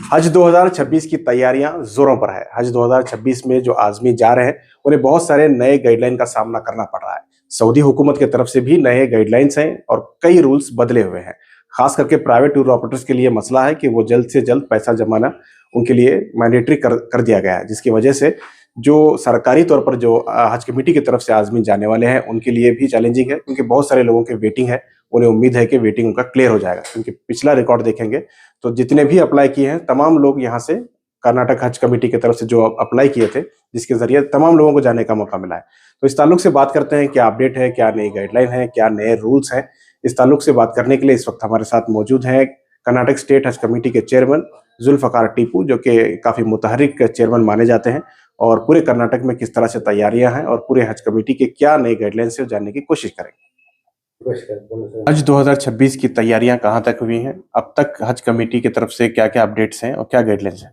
हज 2026 की तैयारियां जोरों पर है। हज 2026 में जो आदमी जा रहे हैं उन्हें बहुत सारे नए गाइडलाइन का सामना करना पड़ रहा है। सऊदी हुकूमत की तरफ से भी नए गाइडलाइंस हैं और कई रूल्स बदले हुए हैं। खास करके प्राइवेट टूर ऑपरेटर्स के लिए मसला है कि वो जल्द से जल्द पैसा जमाना उनके लिए मैंडेटरी कर दिया गया है, जिसकी वजह से जो सरकारी तौर पर जो हज कमेटी की तरफ से आदमी जाने वाले हैं उनके लिए भी चैलेंजिंग है, क्योंकि बहुत सारे लोगों की वेटिंग है। उन्हें उम्मीद है कि वेटिंग उनका क्लियर हो जाएगा, क्योंकि पिछला रिकॉर्ड देखेंगे तो जितने भी अप्लाई किए हैं तमाम लोग यहाँ से कर्नाटक हज कमेटी की तरफ से जो अप्लाई किए थे, जिसके जरिए तमाम लोगों को जाने का मौका मिला है। तो इस ताल्लुक से बात करते हैं, क्या अपडेट है, क्या नई गाइडलाइन है, क्या नए रूल्स हैं। इस ताल्लुक से बात करने के लिए इस वक्त हमारे साथ मौजूद हैं कर्नाटक स्टेट हज कमेटी के चेयरमैन जुल्फकार टीपू, जो कि काफी मुतहरिक चेयरमैन माने जाते हैं और पूरे कर्नाटक में किस तरह से तैयारियां हैं और पूरे हज कमेटी के क्या नई गाइडलाइंस है जानने की कोशिश करेंगे। हज 2026 की तैयारियां कहां तक हुई हैं? अब तक हज कमेटी की तरफ से क्या क्या अपडेट्स हैं और क्या गाइडलाइंस हैं?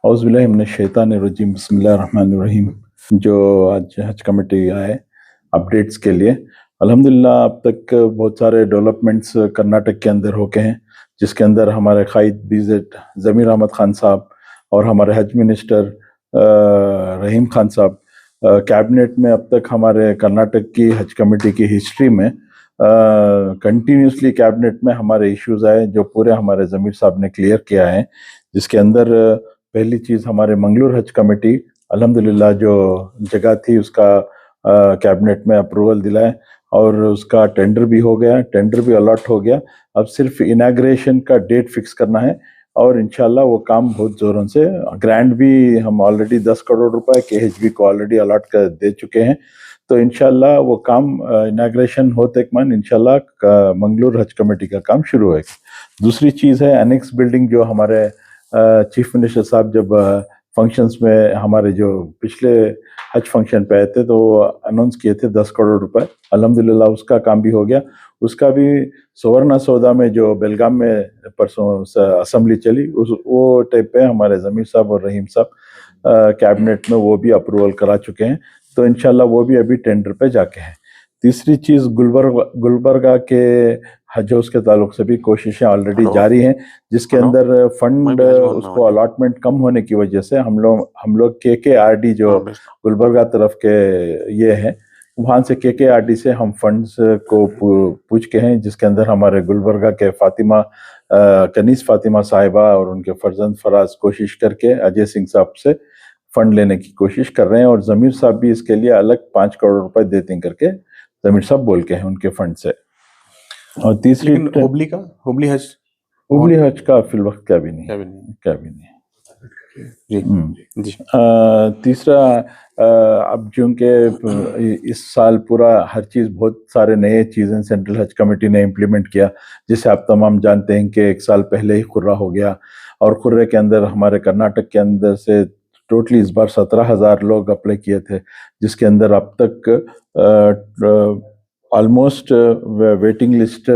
औज़ुबिल्लाहि मिनश्शैतानिर्रजीम, बिस्मिल्लाहिर्रहमानिर्रहीम। जो आज हज कमेटी आए अपडेट्स के लिए, अल्हम्दुलिल्लाह अब तक बहुत सारे डेवलपमेंट्स कर्नाटक के अंदर हो गए हैं, जिसके अंदर हमारे कायद बीजेड ज़मीर अहमद खान साहब और हमारे हज मिनिस्टर रहीम खान साहब कैबिनेट में अब तक हमारे कर्नाटक की हज कमेटी की हिस्ट्री में कंटिन्यूसली कैबिनेट में हमारे इश्यूज आए जो पूरे हमारे ज़मीर साहब ने क्लियर किया है। जिसके अंदर पहली चीज़ हमारे मंगलूर हज कमेटी अल्हम्दुलिल्लाह जो जगह थी उसका कैबिनेट में अप्रूवल दिलाए और उसका टेंडर भी हो गया, टेंडर भी अलॉट हो गया। अब सिर्फ इनाग्रेशन का डेट फिक्स करना है और इंशाल्लाह वो काम बहुत ज़ोरों से, ग्रांट भी हम ऑलरेडी 10 करोड़ रुपए KHB को ऑलरेडी अलॉट कर दे चुके हैं। तो इंशाल्लाह वो काम इनाग्रेशन होते मन इंशाल्लाह मंगलूर हज कमेटी का काम शुरू होगा। दूसरी चीज़ है एनेक्स बिल्डिंग, जो हमारे चीफ मिनिस्टर साहब जब फंक्शंस में हमारे जो पिछले हज फंक्शन पे आए थे तो अनाउंस किए थे 10 करोड़ रुपए, अल्हम्दुलिल्लाह उसका काम भी हो गया। उसका भी सुवर्णा सौदा में जो बेलगाम में परसों असेंबली चली वो टाइप पे हमारे ज़मीर साहब और रहीम साहब कैबिनेट में वो भी अप्रूवल करा चुके हैं। तो इंशाल्लाह वो भी अभी टेंडर पे जाके हैं। तीसरी चीज़ गुलबर्गा के हज हाउस के ताल्लुक से भी कोशिशें ऑलरेडी जारी हैं, जिसके अंदर फंड उसको अलॉटमेंट कम होने की वजह से हम लोग KKRD जो गुलबर्गा तरफ के ये हैं, वहाँ से KKRD से हम फंड्स को पूछ के हैं, जिसके अंदर हमारे गुलबर्गा के कनीस फातिमा साहिबा और उनके फर्जंद फराज कोशिश करके अजय सिंह साहब से फंड लेने की कोशिश कर रहे हैं और ज़मीर साहब भी इसके लिए अलग 5 करोड़ रुपए देते करके ज़मीर साहब बोल के हैं उनके फंड से। और तीसरी हुबली हज का फिल वक्त क्या भी नहीं जी। तीसरा अब चूँकि इस साल पूरा हर चीज़ बहुत सारे नए चीज़ें सेंट्रल हज कमेटी ने इम्प्लीमेंट किया, जिसे आप तमाम जानते हैं कि 1 साल पहले ही खुर्रा हो गया और खुर्रे के अंदर हमारे कर्नाटक के अंदर से टोटली इस बार 17,000 लोग अप्लाई किए थे, जिसके अंदर अब तक almost waiting list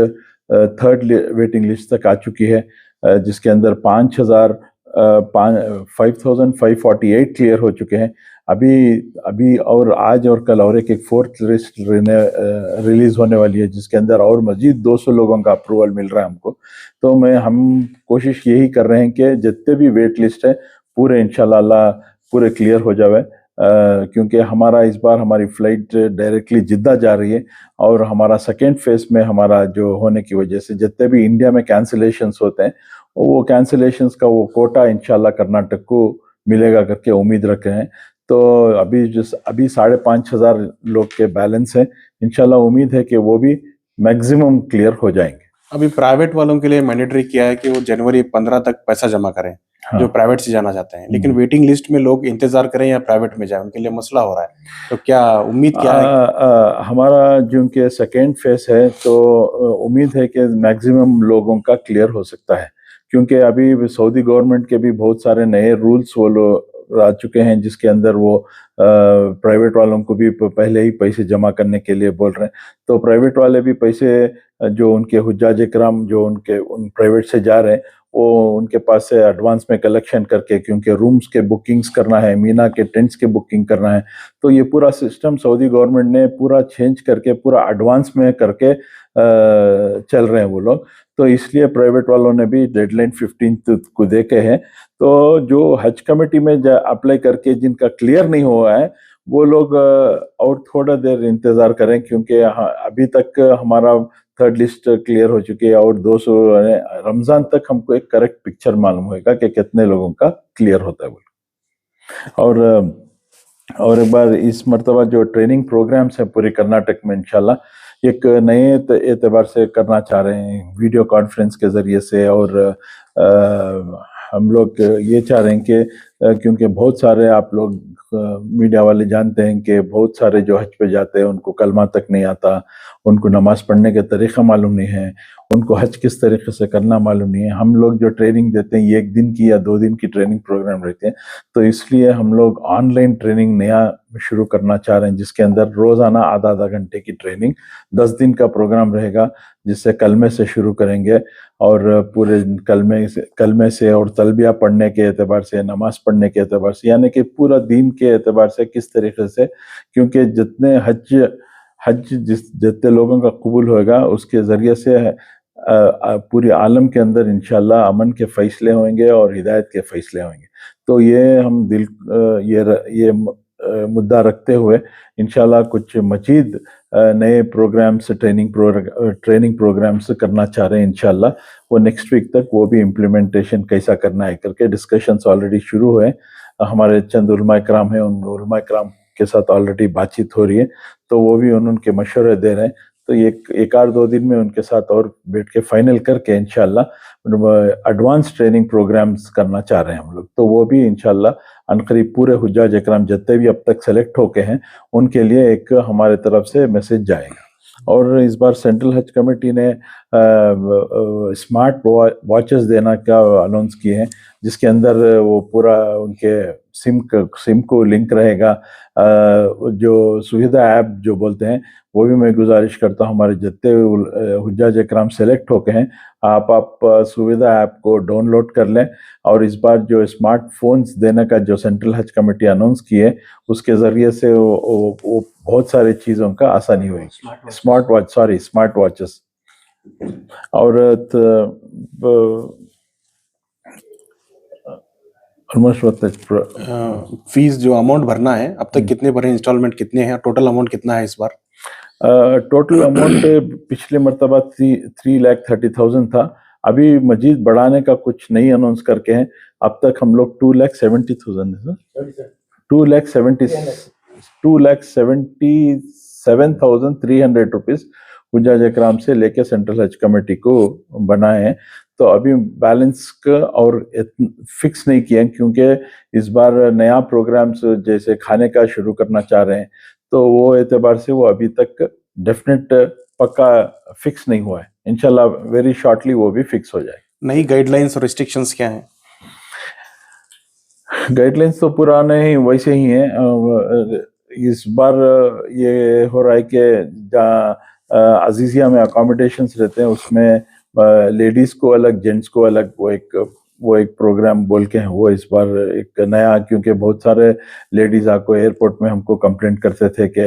third waiting list तक आ चुकी है, जिसके अंदर 5,548 क्लियर हो चुके हैं अभी और आज और कल और एक फोर्थ लिस्ट रिलीज होने वाली है, जिसके अंदर और मजीद 200 लोगों का अप्रूवल मिल रहा है हमको। तो हम कोशिश यही कर रहे हैं कि जितने भी वेट लिस्ट है पूरे इंशाल्लाह पूरे क्लियर हो जावे, क्योंकि हमारा इस बार हमारी फ्लाइट डायरेक्टली जिद्दा जा रही है और हमारा सेकेंड फेज में हमारा जो होने की वजह से जितने भी इंडिया में कैंसिलेशंस होते हैं वो कैंसिलेशंस का वो कोटा इंशाल्लाह कर्नाटक को मिलेगा करके उम्मीद रख रहे हैं। तो अभी 5,500 लोग के बैलेंस है, इंशाल्लाह उम्मीद है कि वो भी मैक्सिमम क्लियर हो जाएंगे। अभी प्राइवेट वालों के लिए मैंडेटरी किया है कि वो जनवरी 15 तक पैसा जमा करें, हाँ। जो प्राइवेट से जाना चाहते हैं, लेकिन वेटिंग लिस्ट में लोग इंतजार करें या प्राइवेट में जाए, उनके लिए मसला हो रहा है। तो क्या उम्मीद क्या है? हमारा जो कि सेकेंड फेज है तो उम्मीद है कि मैक्सिमम लोगों का क्लियर हो सकता है, क्योंकि अभी सऊदी गवर्नमेंट के भी बहुत सारे नए रूल्स वो लोग आ चुके हैं, जिसके अंदर वो प्राइवेट वालों को भी पहले ही पैसे जमा करने के लिए बोल रहे हैं। तो प्राइवेट वाले भी पैसे जो उनके हुज्जाज इकराम जो उन प्राइवेट से जा रहे हैं वो उनके पास से एडवांस में कलेक्शन करके, क्योंकि रूम्स के बुकिंग्स करना है, मीना के टेंट्स के बुकिंग करना है, तो ये पूरा सिस्टम सऊदी गवर्नमेंट ने पूरा चेंज करके पूरा एडवांस में करके चल रहे हैं वो लोग। तो इसलिए प्राइवेट वालों ने भी डेडलाइन 15 को देखे हैं। तो जो हज कमेटी में अप्लाई करके जिनका क्लियर नहीं हुआ है वो लोग और थोड़ा देर इंतजार करें, क्योंकि अभी तक हमारा थर्ड लिस्ट क्लियर हो चुकी है और 200 रमजान तक हमको एक करेक्ट पिक्चर मालूम होगा कि कितने लोगों का क्लियर होता है। और एक बार इस मर्तबा जो ट्रेनिंग प्रोग्राम्स है पूरे कर्नाटक में इंशाल्लाह एक नए एतबार से करना चाह रहे हैं, वीडियो कॉन्फ्रेंस के जरिए से। और हम लोग ये चाह रहे हैं कि क्योंकि बहुत सारे आप लोग मीडिया वाले जानते हैं कि बहुत सारे जो हज पे जाते हैं उनको कलमा तक नहीं आता, उनको नमाज पढ़ने का तरीका मालूम नहीं है, उनको हज किस तरीके से करना मालूम नहीं है। हम लोग जो ट्रेनिंग देते हैं ये 1 दिन की या 2 दिन की ट्रेनिंग प्रोग्राम रहते हैं, तो इसलिए हम लोग ऑनलाइन ट्रेनिंग नया शुरू करना चाह रहे हैं, जिसके अंदर रोजाना आधा घंटे की ट्रेनिंग 10 दिन का प्रोग्राम रहेगा, जिससे कलमे से शुरू करेंगे और पूरे कलमे से और तलबिया पढ़ने के एतबार से, नमाज पढ़ने के एतबार से, यानी कि पूरा दीन के एतबार से किस तरीके से, क्योंकि जितने हज जितने लोगों का कबूल होगा उसके जरिए से पूरे आलम के अंदर इंशाल्लाह अमन के फैसले होंगे और हिदायत के फैसले होंगे। तो ये हम ये मुद्दा रखते हुए इंशाल्लाह कुछ मजीद नए प्रोग्राम्स, ट्रेनिंग प्रोग्राम्स करना चाह रहे हैं इंशाल्लाह। वो नेक्स्ट वीक तक वो भी इम्प्लीमेंटेशन कैसा करना है करके डिस्कशंस ऑलरेडी शुरू हुए। हमारे चंद उलमा इकराम हैं, उन उलमा इकराम के साथ ऑलरेडी बातचीत हो रही है, तो वो भी उनके मशवरे दे रहे हैं। तो एक आध 2 दिन में उनके साथ और बैठ के फाइनल करके इंशाल्लाह एडवांस ट्रेनिंग प्रोग्राम्स करना चाह रहे हैं हम लोग। तो वो भी इंशाल्लाह अनकरीब पूरे हुज्जाज इकराम जितने भी अब तक सेलेक्ट होके हैं उनके लिए एक हमारे तरफ से मैसेज जाएगा। और इस बार सेंट्रल हज कमेटी ने स्मार्ट वॉचेस देना का अनाउंस किए हैं, जिसके अंदर वो पूरा उनके सिम को लिंक रहेगा। जो सुविधा ऐप जो बोलते हैं वो भी मैं गुजारिश करता हूँ हमारे जितने हुज्जाज इकराम सेलेक्ट होके हैं, आप सुविधा ऐप को डाउनलोड कर लें। और इस बार जो स्मार्टफोन्स देने का जो सेंट्रल हज कमेटी अनाउंस की है उसके ज़रिए से वो बहुत सारी चीज़ों का आसानी हुई। Smart watches. और फीस जो अमाउंट भरना है अब तक कितने भरे, इंस्टॉलमेंट कितने हैं, टोटल अमाउंट कितना है इस बार? टोटल अमाउंट पिछले मरतबा 3,30,000 था। अभी मजीद बढ़ाने का कुछ नहीं अनाउंस करके हैं। अब तक हम लोग 2,70,000 2,77,300 रुपीज हुज्जाज इकराम से लेके सेंट्रल हज कमेटी को बनाए हैं। तो अभी बैलेंस का और फिक्स नहीं किया, क्योंकि इस बार नया प्रोग्राम्स जैसे खाने का शुरू करना चाह रहे हैं, तो वो एतबार से वो अभी तक डेफिनेट पक्का फिक्स नहीं हुआ है। इंशाल्लाह वेरी शॉर्टली वो भी फिक्स हो जाए। नई गाइडलाइंस और रिस्ट्रिक्शंस क्या हैं? गाइडलाइंस तो पुराने ही वैसे ही हैं। इस बार ये हो रहा है कि जहाँ अजीजिया में अकोमोडेशंस रहते हैं उसमें लेडीज को अलग, जेंट्स को अलग, वो एक प्रोग्राम बोल के हैं वो इस बार एक नया, क्योंकि बहुत सारे लेडीज आको एयरपोर्ट में हमको कंप्लेंट करते थे कि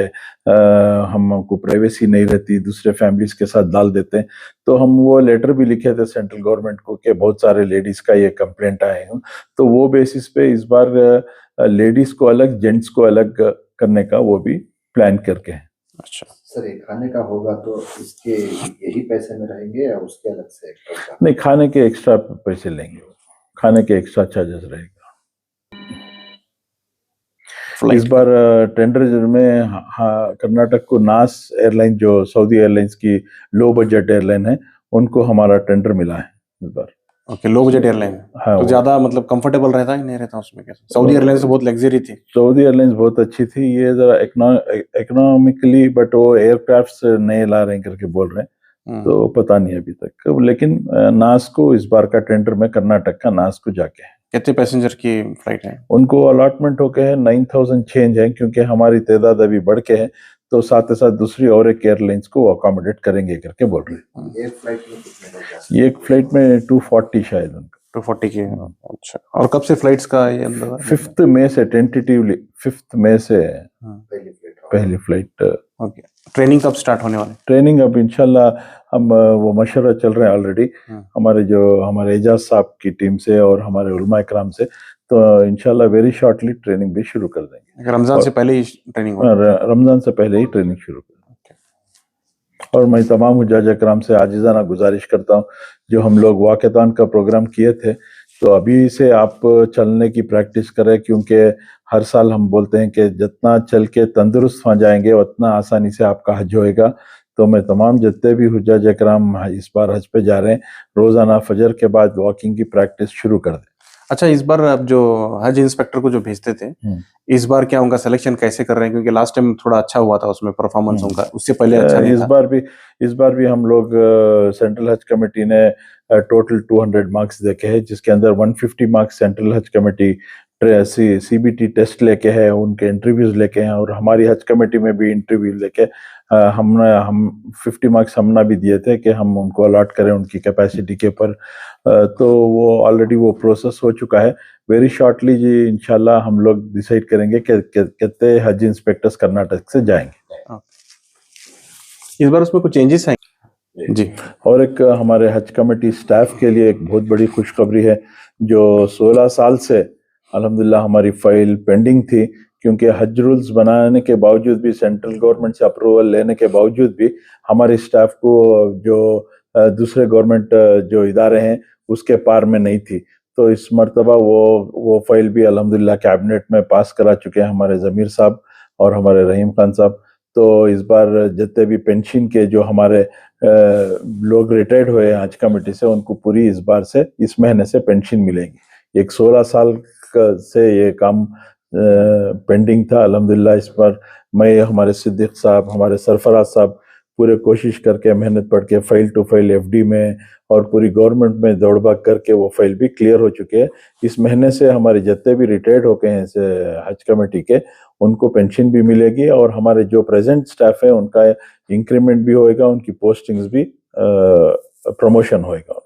हमको प्राइवेसी नहीं रहती, दूसरे फैमिलीज के साथ डाल देते हैं। तो हम वो लेटर भी लिखे थे सेंट्रल गवर्नमेंट को कि बहुत सारे लेडीज का ये कंप्लेंट आए हैं। तो वो बेसिस पे इस बार लेडीज को अलग, जेंट्स को अलग करने का वो भी प्लान करके हैं। अच्छा सर, ये खाने का होगा तो इसके यही पैसे में रहेंगे या उसके अलग से एक्स्ट्रा? नहीं, खाने के एक्स्ट्रा पैसे लेंगे, खाने के एक्स्ट्रा चार्जेस रहेगा। इस बार टेंडर में कर्नाटक को नास एयरलाइन जो सऊदी एयरलाइंस की लो बजट एयरलाइन है उनको हमारा टेंडर मिला है इस बार। Okay, low budget airline. हाँ, तो ज्यादा मतलब कंफर्टेबल रहता है नहीं रहता उसमें? कैसे? सऊदी एयरलाइंस तो बहुत लग्जरी थी। सऊदी एयरलाइंस बहुत अच्छी थी, ये जरा इकोनॉमिकली, बट वो एयरक्राफ्ट नए ला रहे हैं करके बोल रहे हैं, तो पता नहीं अभी तक। लेकिन नास को इस बार का टेंडर में कर्नाटक का नास को जाके है। कितने पैसेंजर की फ्लाइट है? उनको अलॉटमेंट होके है 9,000 चेंज है, क्योंकि हमारी तादाद अभी बढ़ के है, तो साथ ही साथ दूसरी और एक एयरलाइंस को अकोमोडेट करेंगे करके बोल रहे हैं। एक फ्लाइट में कितने लोग जा सकते हैं? एक फ्लाइट में 240 शायद उनका। 240 की। अच्छा, और कब से फ्लाइट्स का ये 5 मई से टेंटेटिवली 5 मई से पहली फ्लाइट पहली फ्लाइट ओके, ट्रेनिंग कब स्टार्ट होने वाले? ट्रेनिंग अब इंशाल्लाह हम वो मशवरा चल रहे हैं ऑलरेडी हमारे एजाज साहब की टीम से और हमारे उलमा इकराम से, तो इंशाल्लाह वेरी शॉर्टली ट्रेनिंग भी शुरू कर देंगे। रमजान से पहले ही ट्रेनिंग होगी? रमजान से पहले ही ट्रेनिंग शुरू कर देंगे। और मैं तमाम हुज्जाज इकराम से आजिज़ाना गुजारिश करता हूँ, जो हम लोग वाक़तान का प्रोग्राम किए थे, तो अभी से आप चलने की प्रैक्टिस करें, क्योंकि हर साल हम बोलते हैं कि जितना चल के तंदुरुस्त हो जाएंगे उतना आसानी से आपका हज होएगा। तो मैं तमाम जितने भी हुज्जाज इकराम इस बार हज पे जा रहे हैं, रोज़ाना फजर के बाद वॉकिंग की प्रैक्टिस शुरू कर दें। अच्छा, इस बार आप जो हज इंस्पेक्टर को जो भेजते थे, इस बार क्या उनका सिलेक्शन कैसे कर रहे हैं? क्योंकि लास्ट टाइम थोड़ा अच्छा हुआ था उसमें परफॉर्मेंस उनका, उससे पहले अच्छा नहीं था। इस बार भी हम लोग सेंट्रल हज कमेटी ने टोटल 200 मार्क्स देखे हैं, जिसके अंदर 150 मार्क्स सेंट्रल हज कमेटी CBT टेस्ट लेके है, उनके इंटरव्यूज लेके हैं, और हमारी हज कमेटी में भी इंटरव्यू लेके हम 50 मार्क्स हमने भी दिए थे कि हम उनको अलॉट करें उनकी कैपेसिटी के ऊपर। तो वो ऑलरेडी वो प्रोसेस हो चुका है। वेरी शॉर्टली जी इंशाल्लाह हम लोग डिसाइड करेंगे कि कितने हज इंस्पेक्टर्स कर्नाटक से जाएंगे। इस बार उसमें कुछ चेंजेस आएंगे जी। और एक हमारे हज कमेटी स्टाफ के लिए एक बहुत बड़ी खुशखबरी है, जो 16 साल से अल्हम्दुलिल्लाह हमारी फाइल पेंडिंग थी, क्योंकि हज रूल्स बनाने के बावजूद भी, सेंट्रल गवर्नमेंट से अप्रूवल लेने के बावजूद भी हमारे स्टाफ को जो दूसरे गवर्नमेंट जो इदारे हैं उसके पार में नहीं थी। तो इस मर्तबा वो फाइल भी अल्हम्दुलिल्लाह कैबिनेट में पास करा चुके हैं हमारे ज़मीर साहब और हमारे रहीम खान साहब। तो इस बार जितने भी पेंशन के जो हमारे लोग रिटायर्ड हुए हज कमेटी से, उनको पूरी इस बार से इस महीने से पेंशन मिलेगी। एक 16 साल से ये काम पेंडिंग था। अल्हम्दुलिल्लाह इस बार मैं, हमारे सिद्दीक साहब, हमारे सरफराज साहब पूरे कोशिश करके मेहनत पढ़ के फाइल टू फाइल FD में और पूरी गवर्नमेंट में दौड़ भाग करके वो फाइल भी क्लियर हो चुके हैं। इस महीने से हमारे जितने भी रिटायर्ड हो गए हैं हज कमेटी के, उनको पेंशन भी मिलेगी, और हमारे जो प्रेजेंट स्टाफ है उनका इंक्रीमेंट भी होएगा, उनकी पोस्टिंग्स भी प्रमोशन होएगा।